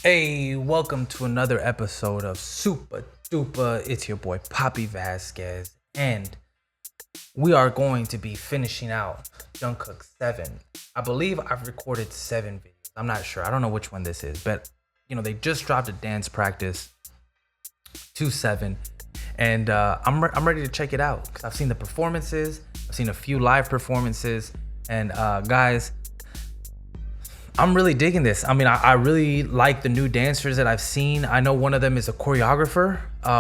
Hey, welcome to another episode of Supadupa. It's your boy Papi Vazquez, and we are going to be finishing out JungKook 7. I believe I've recorded 7 videos. I'm not sure. I don't know which one this is, but they just dropped a dance practice to 7, and I'm ready to check it out because I've seen the performances. I've seen a few live performances, and guys, I'm really digging this. I mean, I really like the new dancers that I've seen. I know one of them is a choreographer,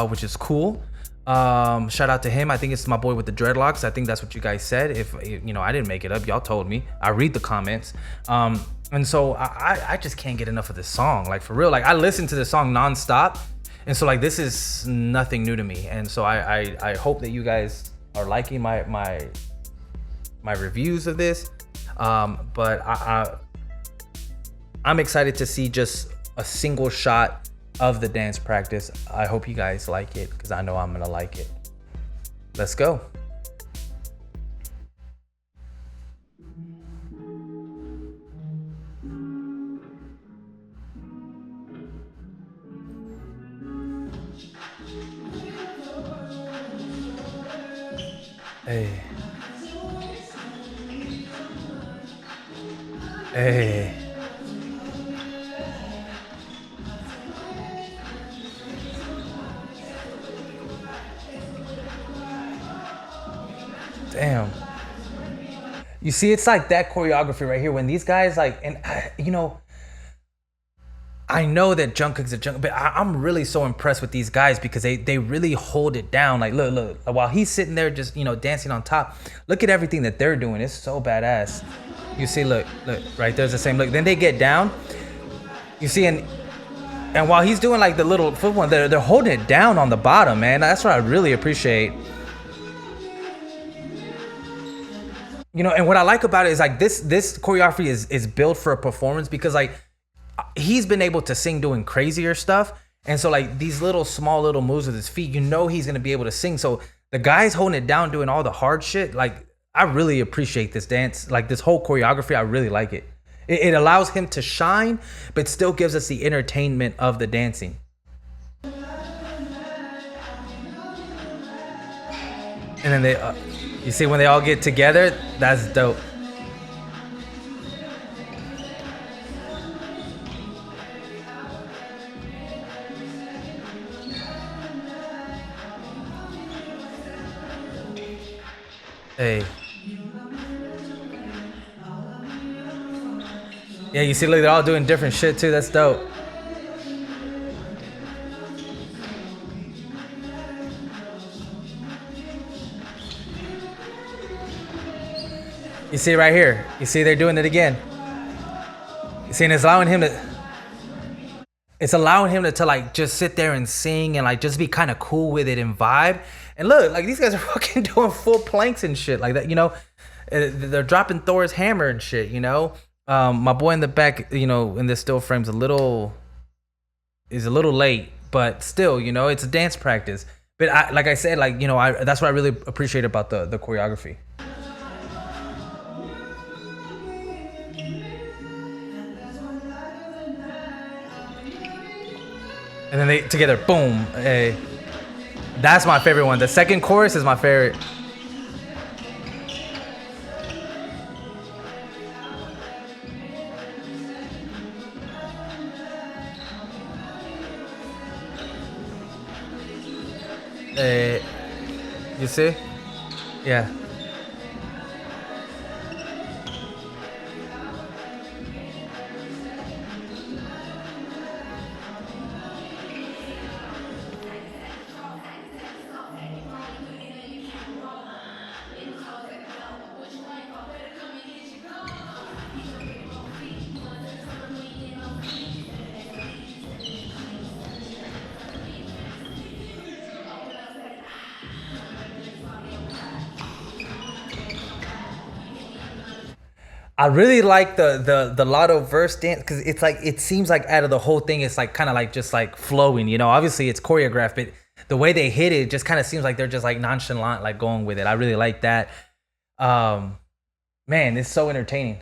which is cool. Shout out to him. I think it's my boy with the dreadlocks. I think that's what you guys said. If I didn't make it up. Y'all told me. I read the comments. And so I just can't get enough of this song. Like, for real. Like, I listen to this song nonstop. And so, like, this is nothing new to me. And so I hope that you guys are liking my reviews of this. But I'm excited to see just a single shot of the dance practice. I hope you guys like it because I know I'm gonna like it. Let's go. Hey. Hey. Damn. You see, it's like that choreography right here when these guys like, and I know that JungKook's a Jungkook, but I'm really so impressed with these guys because they really hold it down. Like, look, while he's sitting there just dancing on top, look at everything that they're doing. It's so badass. You see, look, right there's the same look. Then they get down. You see, and while he's doing like the little foot one, they're holding it down on the bottom, man. That's what I really appreciate. And what I like about it is like this choreography is built for a performance because like he's been able to sing doing crazier stuff. And so like these small little moves with his feet, he's going to be able to sing. So the guys holding it down, doing all the hard shit. Like, I really appreciate this dance. Like, this whole choreography, I really like it. It allows him to shine, but still gives us the entertainment of the dancing. And then they, you see when they all get together, that's dope. Hey. Yeah, you see, look, they're all doing different shit too. That's dope. You see right here. You see they're doing it again. You see, and it's allowing him to like just sit there and sing and like just be kind of cool with it and vibe. And look, like these guys are fucking doing full planks and shit like that. They're dropping Thor's hammer and shit. My boy in the back, in this still frame's a little late, but still, it's a dance practice. But like I said, like that's what I really appreciate about the choreography. And then they together, boom. Hey. That's my favorite one. The second chorus is my favorite. You see? Yeah. I really like the Latto verse dance because it's like it seems like out of the whole thing, it's like kind of like just like flowing. Obviously it's choreographed, but the way they hit it just kind of seems like they're just like nonchalant, like going with it. I really like that. Man, it's so entertaining.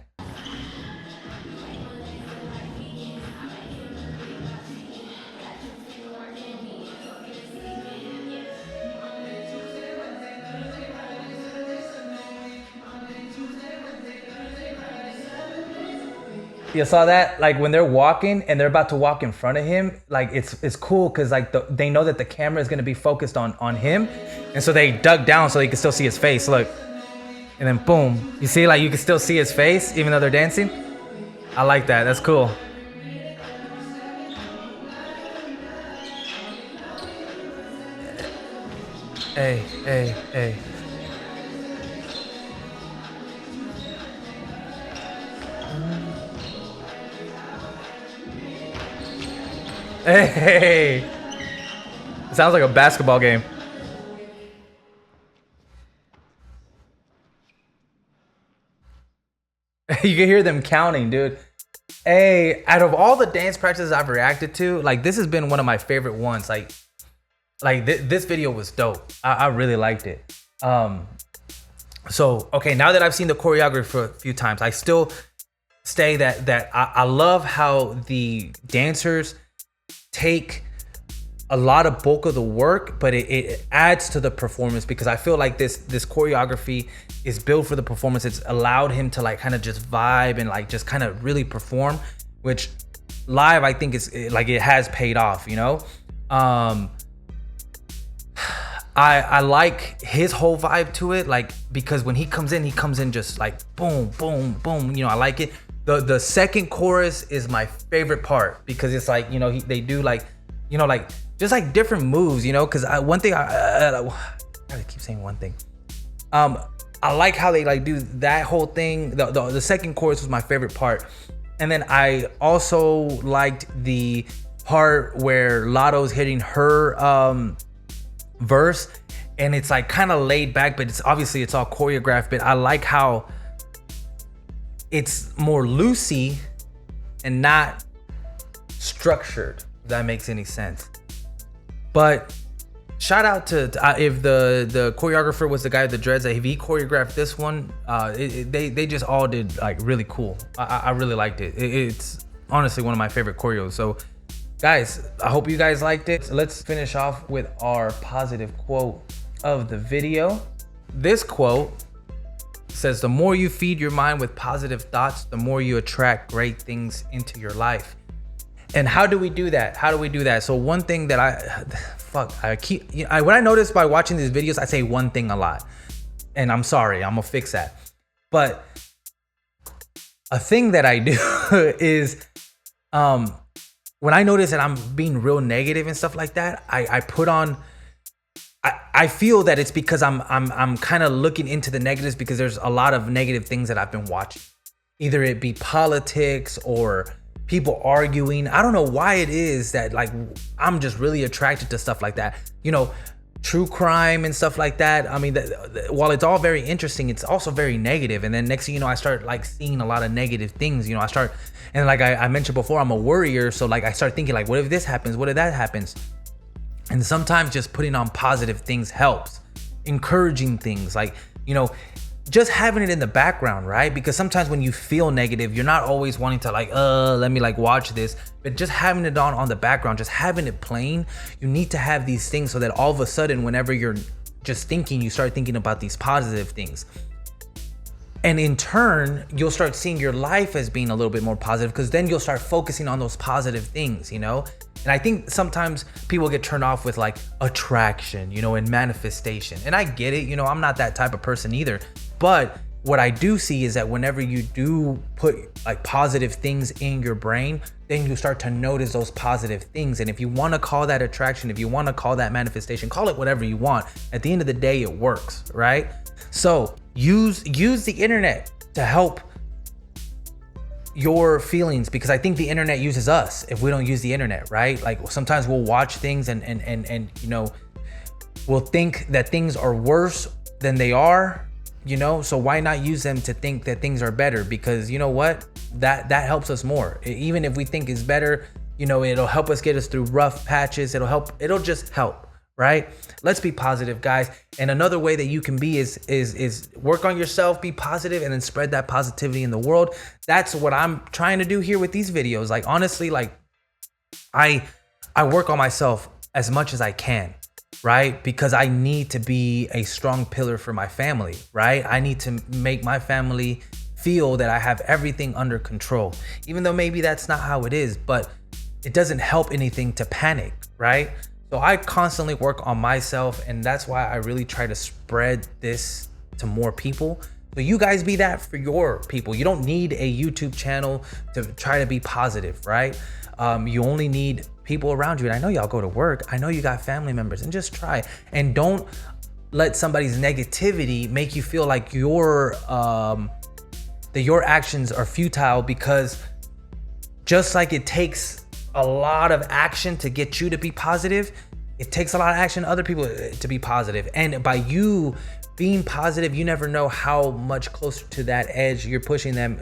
You saw that? Like when they're walking and they're about to walk in front of him, like it's cool because like they know that the camera is gonna be focused on him, and so they dug down so you can still see his face. Look, and then boom, you see, like you can still see his face even though they're dancing. I like that. That's cool. Hey, hey, hey. Hey! It sounds like a basketball game. You can hear them counting, dude. Hey, out of all the dance practices I've reacted to, like this has been one of my favorite ones. Like this video was dope. I really liked it. So okay, now that I've seen the choreography a few times, I still say that I love how the dancers take a lot of bulk of the work, but it adds to the performance, because I feel like this choreography is built for the performance. It's allowed him to like kind of just vibe and like just kind of really perform, which live I think is like it has paid off, you know. I like his whole vibe to it, like because when he comes in just like boom, boom, boom. You know, I like it. The second chorus is my favorite part because it's like, you know, they do like, you know, like just like different moves, you know. Because one thing I keep saying one thing. I like how they like do that whole thing. The second chorus was my favorite part, and then I also liked the part where Latto's hitting her verse, and it's like kind of laid back, but it's obviously it's all choreographed. But I like how it's more loosey and not structured, if that makes any sense. But shout out to if the choreographer was the guy with the dreads, if he choreographed this one, they just all did like really cool. I really liked it. It's honestly one of my favorite choreos. So guys, I hope you guys liked it. So let's finish off with our positive quote of the video. This quote says, "The more you feed your mind with positive thoughts, the more you attract great things into your life." And how do we do that? How do we do that? So one thing that when I notice by watching these videos, I say one thing a lot, and I'm sorry, I'm gonna fix that. But a thing that I do is, when I notice that I'm being real negative and stuff like that, I put on. I feel that it's because I'm kind of looking into the negatives, because there's a lot of negative things that I've been watching, either it be politics or people arguing. I don't know why it is that like I'm just really attracted to stuff like that, you know, true crime and stuff like that. I mean, while it's all very interesting, it's also very negative. And then next thing you know, I start like seeing a lot of negative things, you know. And like I mentioned before, I'm a worrier, so like I start thinking like, what if this happens, what if that happens? And sometimes just putting on positive things helps, encouraging things, like, you know, just having it in the background, right? Because sometimes when you feel negative, you're not always wanting to like, let me like watch this, but just having it on the background, just having it playing. You need to have these things so that all of a sudden, whenever you're just thinking, you start thinking about these positive things. And in turn, you'll start seeing your life as being a little bit more positive, because then you'll start focusing on those positive things, you know? And I think sometimes people get turned off with like attraction, you know, and manifestation. And I get it, you know, I'm not that type of person either. But what I do see is that whenever you do put like positive things in your brain, then you start to notice those positive things. And if you want to call that attraction, if you want to call that manifestation, call it whatever you want. At the end of the day, it works, right? So use the internet to help your feelings, because I think the internet uses us if we don't use the internet, right? Like sometimes we'll watch things and you know, we'll think that things are worse than they are, you know. So why not use them to think that things are better? Because you know what, that helps us more. Even if we think it's better, you know, it'll help us get us through rough patches. It'll just help, right? Let's be positive, guys. And another way that you can be is work on yourself, be positive, and then spread that positivity in the world. That's what I'm trying to do here with these videos. Like honestly, like I work on myself as much as I can, right? Because I need to be a strong pillar for my family, right? I need to make my family feel that I have everything under control, even though maybe that's not how it is, but it doesn't help anything to panic, right? So I constantly work on myself, and that's why I really try to spread this to more people. So you guys be that for your people. You don't need a YouTube channel to try to be positive, right? You only need people around you. And I know y'all go to work. I know you got family members, and just try. And don't let somebody's negativity make you feel like your actions are futile, because just like it takes a lot of action to get you to be positive, it takes a lot of action other people to be positive. And by you being positive, you never know how much closer to that edge you're pushing them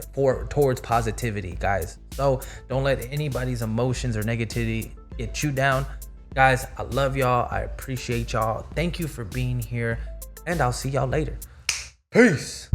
towards positivity, guys. So don't let anybody's emotions or negativity get you down. Guys, I love y'all. I appreciate y'all. Thank you for being here, and I'll see y'all later. Peace.